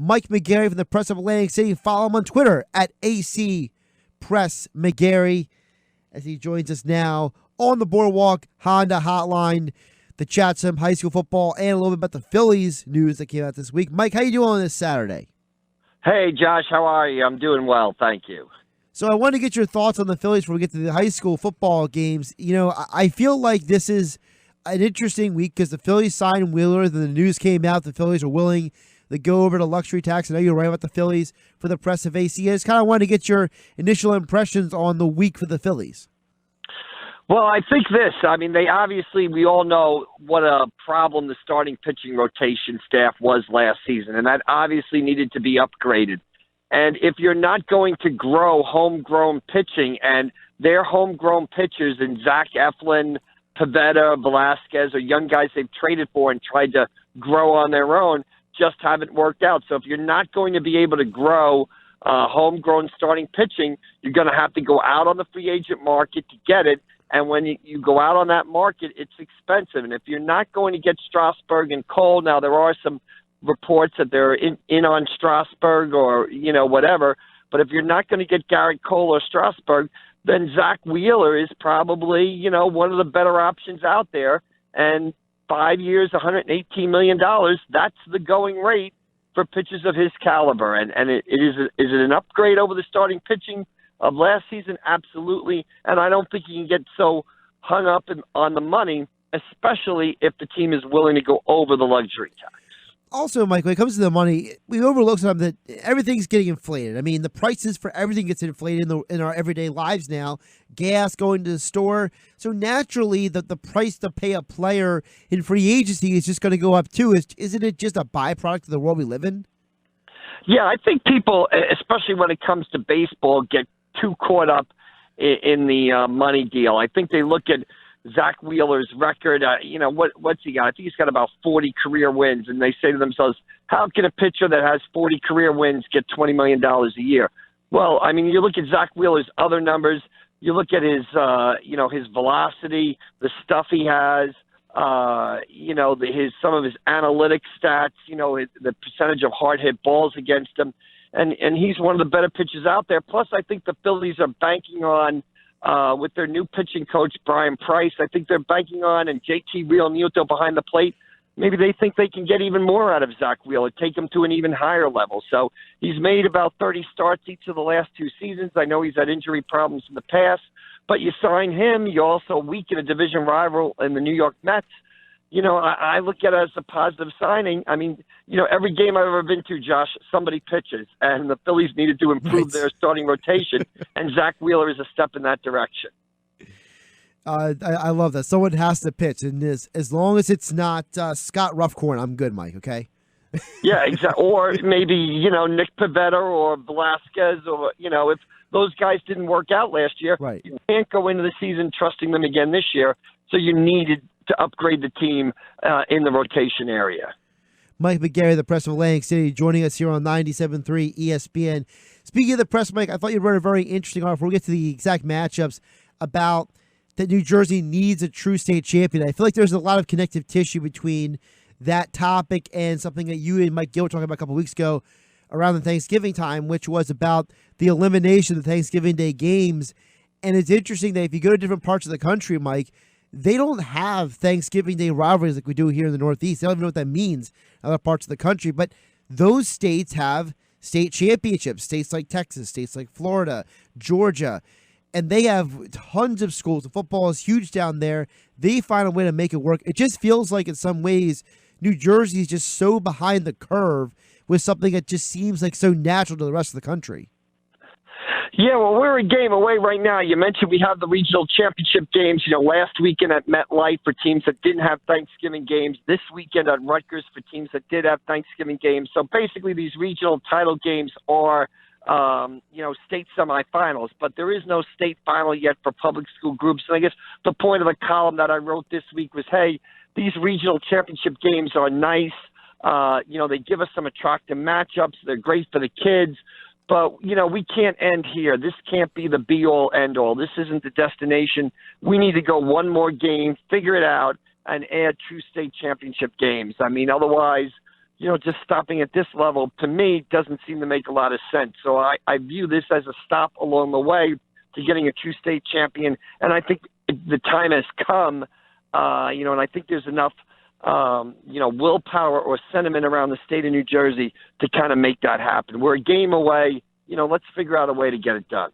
Mike McGarry from the Press of Atlantic City. Follow him on Twitter at AC Press McGarry as he joins us now on the Boardwalk Honda Hotline to chat some high school football and a little bit about the Phillies news that came out this week. Mike, how you doing on this Saturday? Hey, Josh, how are you? I'm doing well, thank you. So I want to get your thoughts on the Phillies before we get to the high school football games. You know, I feel like this is an interesting week because the Phillies signed Wheeler. Then the news came out the Phillies are willing to go over to luxury tax. I know you're right about the Phillies for the Press of AC. I just kind of wanted to get your initial impressions on the week for the Phillies. Well, I think this. I mean, we all know what a problem the starting pitching rotation staff was last season, and that obviously needed to be upgraded. And if you're not going to grow homegrown pitching, and their homegrown pitchers in Zach Eflin, Pivetta, Velasquez, or young guys they've traded for and tried to grow on their own, just haven't worked out. So if you're not going to be able to grow homegrown starting pitching, you're going to have to go out on the free agent market to get it. And when you go out on that market, it's expensive. And if you're not going to get Strasburg and Cole, now there are some reports that they're in on Strasburg or, whatever. But if you're not going to get Garrett Cole or Strasburg, then Zack Wheeler is probably, one of the better options out there. And 5 years, $118 million, that's the going rate for pitchers of his caliber. And is it an upgrade over the starting pitching of last season? Absolutely. And I don't think you can get so hung up on the money, especially if the team is willing to go over the luxury tax. Also, Mike, when it comes to the money, we overlook something that everything's getting inflated. I mean, the prices for everything gets inflated in our everyday lives now. Gas, going to the store. So naturally, the price to pay a player in free agency is just going to go up too. Isn't it just a byproduct of the world we live in? Yeah, I think people, especially when it comes to baseball, get too caught up in the money deal. I think they look at Zack Wheeler's record. What's he got? I think he's got about 40 career wins, and they say to themselves, how can a pitcher that has 40 career wins get $20 million a year? Well, I mean, you look at Zack Wheeler's other numbers. You look at his, his velocity, the stuff he has, some of his analytic stats, the percentage of hard hit balls against him. And he's one of the better pitchers out there. Plus, I think the Phillies are banking on, with their new pitching coach, Brian Price, I think they're banking on, and JT Realmuto behind the plate. Maybe they think they can get even more out of Zack Wheeler, take him to an even higher level. So he's made about 30 starts each of the last 2 seasons. I know he's had injury problems in the past, but you sign him, you also weaken a division rival in the New York Mets. I look at it as a positive signing. I mean, every game I've ever been to, Josh, somebody pitches, and the Phillies needed to improve their starting rotation, and Zack Wheeler is a step in that direction. I love that. Someone has to pitch, and as long as it's not Scott Ruffcorn, I'm good, Mike, okay? Yeah, exactly. Or maybe, Nick Pivetta or Velasquez, or, if those guys didn't work out last year, right. You can't go into the season trusting them again this year, so you needed to upgrade the team in the rotation area. Mike McGarry, the Press of Atlantic City, joining us here on 97.3 ESPN. Speaking of the Press, Mike, I thought you wrote a very interesting article. We'll get to the exact matchups about that New Jersey needs a true state champion. I feel like there's a lot of connective tissue between that topic and something that you and Mike Gill were talking about a couple of weeks ago around the Thanksgiving time, which was about the elimination of the Thanksgiving Day games. And it's interesting that if you go to different parts of the country, Mike, they don't have Thanksgiving Day rivalries like we do here in the Northeast. They don't even know what that means in other parts of the country. But those states have state championships, states like Texas, states like Florida, Georgia, and they have tons of schools. The football is huge down there. They find a way to make it work. It just feels like in some ways New Jersey is just so behind the curve with something that just seems like so natural to the rest of the country. Yeah, well, we're a game away right now. You mentioned we have the regional championship games, last weekend at MetLife for teams that didn't have Thanksgiving games, this weekend at Rutgers for teams that did have Thanksgiving games. So basically these regional title games are, state semifinals, but there is no state final yet for public school groups. And I guess the point of the column that I wrote this week was, hey, these regional championship games are nice. They give us some attractive matchups. They're great for the kids. But, we can't end here. This can't be the be-all, end-all. This isn't the destination. We need to go one more game, figure it out, and add true state championship games. I mean, otherwise, just stopping at this level, to me, doesn't seem to make a lot of sense. So I view this as a stop along the way to getting a true state champion. And I think the time has come, and I think there's enough, willpower or sentiment around the state of New Jersey to kind of make that happen. We're a game away. Let's figure out a way to get it done.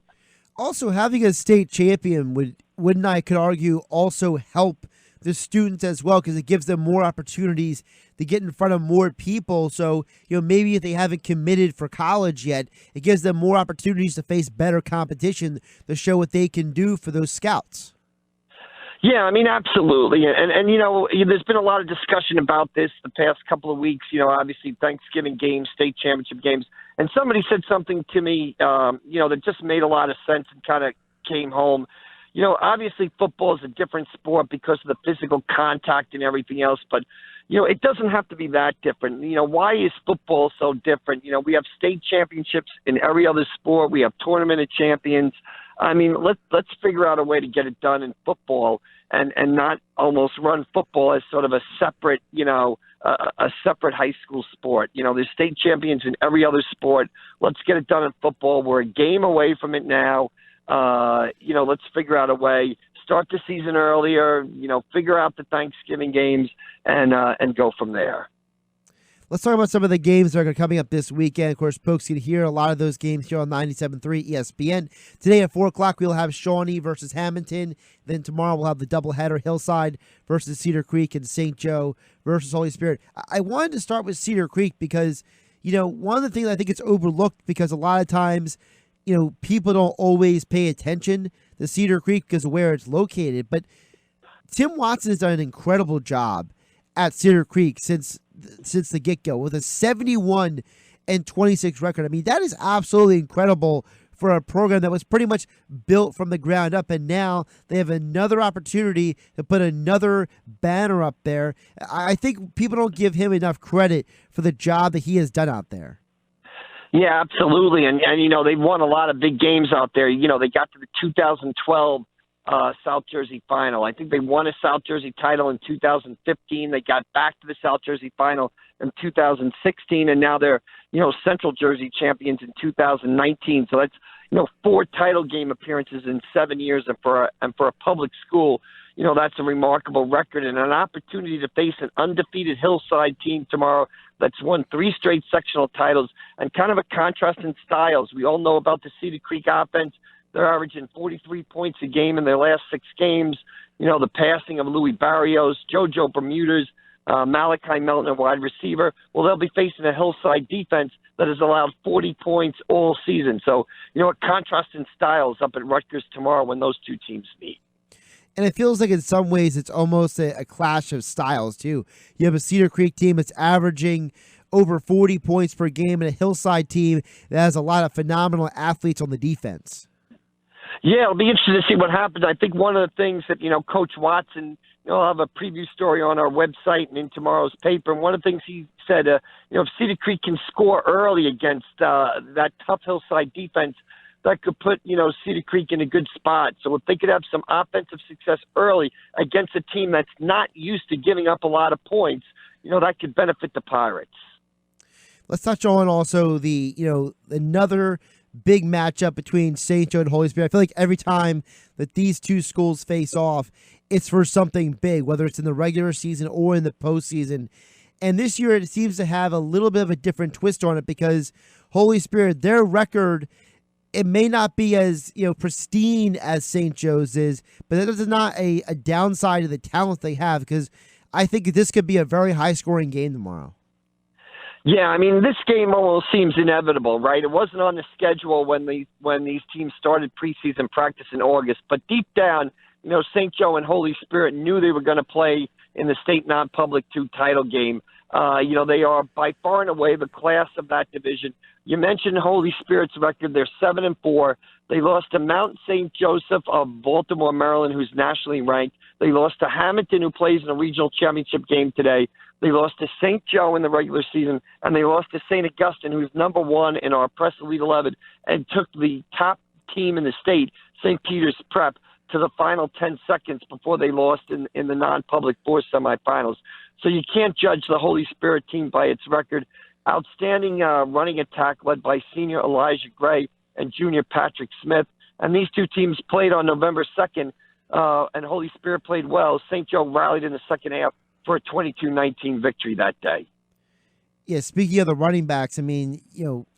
Also, having a state champion wouldn't I could argue also help the students as well, because it gives them more opportunities to get in front of more people. So, maybe if they haven't committed for college yet, it gives them more opportunities to face better competition to show what they can do for those scouts. Yeah, I mean, absolutely. And there's been a lot of discussion about this the past couple of weeks, obviously Thanksgiving games, state championship games. And somebody said something to me, that just made a lot of sense and kind of came home. Obviously football is a different sport because of the physical contact and everything else, but, it doesn't have to be that different. Why is football so different? We have state championships in every other sport. We have tournament of champions. I mean, let's figure out a way to get it done in football and not almost run football as sort of a separate, a separate high school sport. There's state champions in every other sport. Let's get it done in football. We're a game away from it now. Let's figure out a way, start the season earlier, figure out the Thanksgiving games and go from there. Let's talk about some of the games that are coming up this weekend. Of course, folks can hear a lot of those games here on 97.3 ESPN. Today at 4 o'clock, we'll have Shawnee versus Hamilton. Then tomorrow we'll have the doubleheader, Hillside versus Cedar Creek and St. Joe versus Holy Spirit. I wanted to start with Cedar Creek because, one of the things I think it's overlooked because a lot of times, people don't always pay attention to Cedar Creek because of where it's located. But Tim Watson has done an incredible job at Cedar Creek since the get-go with a 71-26 record. I mean, that is absolutely incredible for a program that was pretty much built from the ground up, and now they have another opportunity to put another banner up there. I think people don't give him enough credit for the job that he has done out there. Yeah, absolutely. And they've won a lot of big games out there. They got to the 2012 South Jersey final. I think they won a South Jersey title in 2015. They got back to the South Jersey final in 2016, and now they're, Central Jersey champions in 2019. So that's, 4 title game appearances in 7 years, and for a public school, that's a remarkable record and an opportunity to face an undefeated Hillside team tomorrow that's won 3 straight sectional titles, and kind of a contrast in styles. We all know about the Cedar Creek offense. They're averaging 43 points a game in their last 6 games. The passing of Louis Barrios, JoJo Bermudez, Malachi Melton, a wide receiver. Well, they'll be facing a Hillside defense that has allowed 40 points all season. So, a contrast in styles up at Rutgers tomorrow when those two teams meet. And it feels like in some ways it's almost a clash of styles, too. You have a Cedar Creek team that's averaging over 40 points per game and a Hillside team that has a lot of phenomenal athletes on the defense. Yeah, it'll be interesting to see what happens. I think one of the things that, Coach Watson, I'll have a preview story on our website and in tomorrow's paper. And one of the things he said, if Cedar Creek can score early against that tough Hillside defense, that could put, Cedar Creek in a good spot. So if they could have some offensive success early against a team that's not used to giving up a lot of points, that could benefit the Pirates. Let's touch on also the, another big matchup between St. Joe and Holy Spirit. I feel like every time that these two schools face off, it's for something big, whether it's in the regular season or in the postseason. And this year it seems to have a little bit of a different twist on it because Holy Spirit, their record, it may not be as pristine as St. Joe's is, but that is not a downside of the talent they have, because I think this could be a very high-scoring game tomorrow. Yeah, I mean, this game almost seems inevitable, right? It wasn't on the schedule when these teams started preseason practice in August, but deep down, St. Joe and Holy Spirit knew they were going to play in the state non-public 2 title game. They are by far and away the class of that division. You mentioned Holy Spirit's record. They're 7-4. They lost to Mount St. Joseph of Baltimore, Maryland, who's nationally ranked. They lost to Hamilton, who plays in a regional championship game today. They lost to St. Joe in the regular season, and they lost to St. Augustine, who's number 1 in our Press Elite 11, and took the top team in the state, St. Peter's Prep, to the final 10 seconds before they lost in the non-public 4 semifinals. So you can't judge the Holy Spirit team by its record. Outstanding running attack led by senior Elijah Gray and junior Patrick Smith. And these two teams played on November 2nd, and Holy Spirit played well. St. Joe rallied in the second half for a 22-19 victory that day. Yeah, speaking of the running backs, I mean,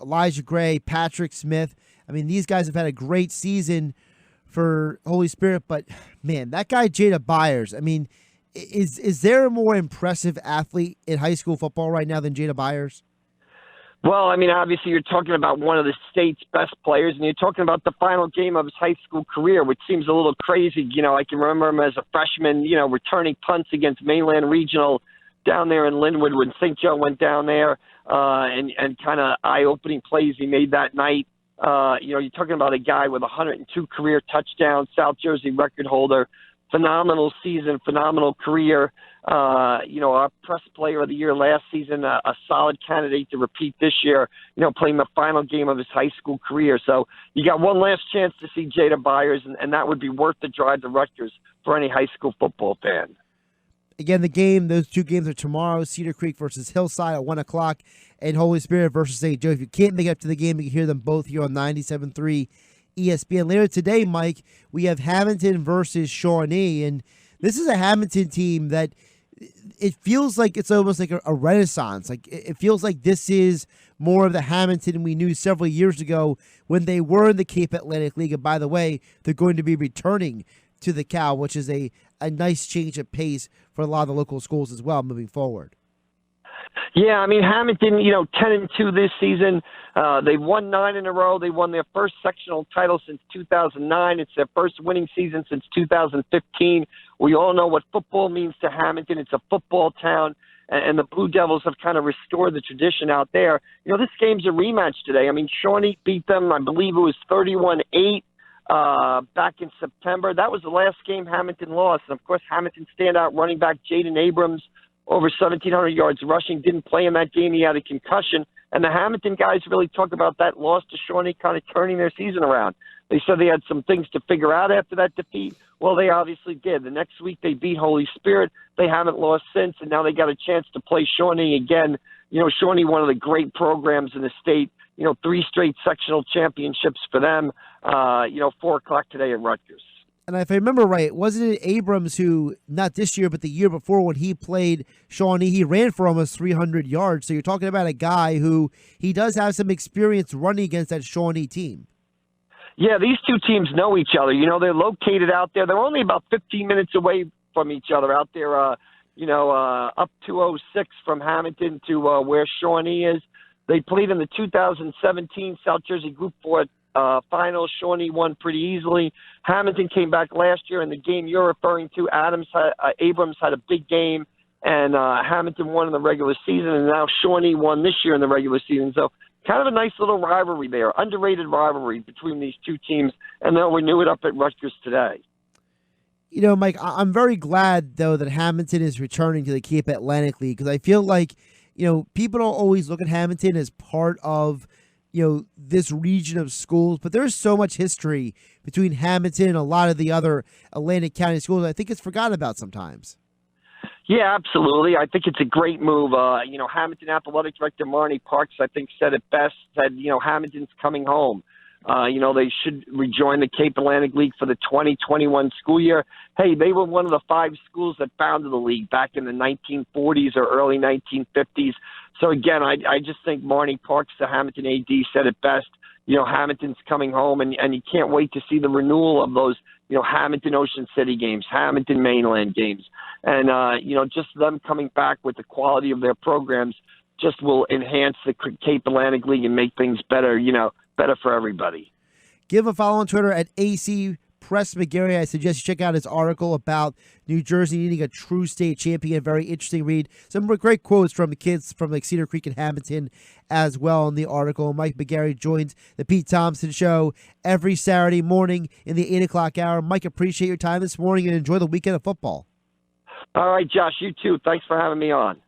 Elijah Gray, Patrick Smith, I mean, these guys have had a great season for Holy Spirit, but, man, that guy Jada Byers, I mean, is there a more impressive athlete in high school football right now than Jada Byers? Well, I mean, obviously you're talking about one of the state's best players, and you're talking about the final game of his high school career, which seems a little crazy. I can remember him as a freshman, returning punts against Mainland Regional down there in Linwood when St. Joe went down there, and kind of eye-opening plays he made that night. You're talking about a guy with 102 career touchdowns, South Jersey record holder, phenomenal season, phenomenal career. Our press player of the year last season, a solid candidate to repeat this year, playing the final game of his high school career. So you got one last chance to see Jada Byers, and that would be worth the drive to Rutgers for any high school football fan. Again, those two games are tomorrow, Cedar Creek versus Hillside at 1 o'clock, and Holy Spirit versus St. Joe. If you can't make it up to the game, you can hear them both here on 97.3 ESPN. Later today, Mike, we have Hamilton versus Shawnee, and this is a Hamilton team that it feels like it's almost like a renaissance. Like it feels like this is more of the Hamilton we knew several years ago when they were in the Cape Atlantic League. And by the way, they're going to be returning to the Cal, which is a nice change of pace for a lot of the local schools as well moving forward. Yeah, I mean, Hamilton, 10-2 this season. They've won 9 in a row. They won their first sectional title since 2009. It's their first winning season since 2015. We all know what football means to Hamilton. It's a football town, and the Blue Devils have kind of restored the tradition out there. This game's a rematch today. I mean, Shawnee beat them, I believe it was 31-8 back in September. That was the last game Hamilton lost. And, of course, Hamilton standout running back Jaden Abrams, over 1,700 yards rushing, didn't play in that game. He had a concussion. And the Hamilton guys really talk about that loss to Shawnee kind of turning their season around. They said they had some things to figure out after that defeat. Well, they obviously did. The next week they beat Holy Spirit. They haven't lost since, and now they got a chance to play Shawnee again. Shawnee, one of the great programs in the state. 3 straight sectional championships for them. 4 o'clock today at Rutgers. And if I remember right, wasn't it Abrams who, not this year, but the year before when he played Shawnee, he ran for almost 300 yards. So you're talking about a guy who he does have some experience running against that Shawnee team. Yeah, these two teams know each other. They're located out there. They're only about 15 minutes away from each other out there, up 206 from Hamilton to where Shawnee is. They played in the 2017 South Jersey Group 4 finals. Shawnee won pretty easily. Hamilton came back last year in the game you're referring to. Abrams had a big game, and Hamilton won in the regular season, and now Shawnee won this year in the regular season. So kind of a nice little rivalry there, underrated rivalry between these two teams, and they'll renew it up at Rutgers today. Mike, I'm very glad, though, that Hamilton is returning to the Cape Atlantic League because I feel like, people don't always look at Hamilton as part of this region of schools, but there's so much history between Hamilton and a lot of the other Atlantic County schools. I think it's forgotten about sometimes. Yeah, absolutely. I think it's a great move. Hamilton Athletic Director Marnie Parks, I think, said it best, said, Hamilton's coming home. They should rejoin the Cape Atlantic League for the 2021 school year. Hey, they were one of the 5 schools that founded the league back in the 1940s or early 1950s. So, again, I just think Marnie Parks, the Hamilton AD, said it best. Hamilton's coming home, and you can't wait to see the renewal of those, Hamilton Ocean City games, Hamilton Mainland games. And, just them coming back with the quality of their programs just will enhance the Cape Atlantic League and make things better, better for everybody. Give a follow on Twitter at AC Press McGarry. I suggest you check out his article about New Jersey needing a true state champion. Very interesting read. Some great quotes from the kids from Cedar Creek and Hamilton as well in the article. Mike McGarry joins the Pete Thompson Show every Saturday morning in the 8 o'clock hour. Mike, appreciate your time this morning and enjoy the weekend of football. All right, Josh, you too. Thanks for having me on.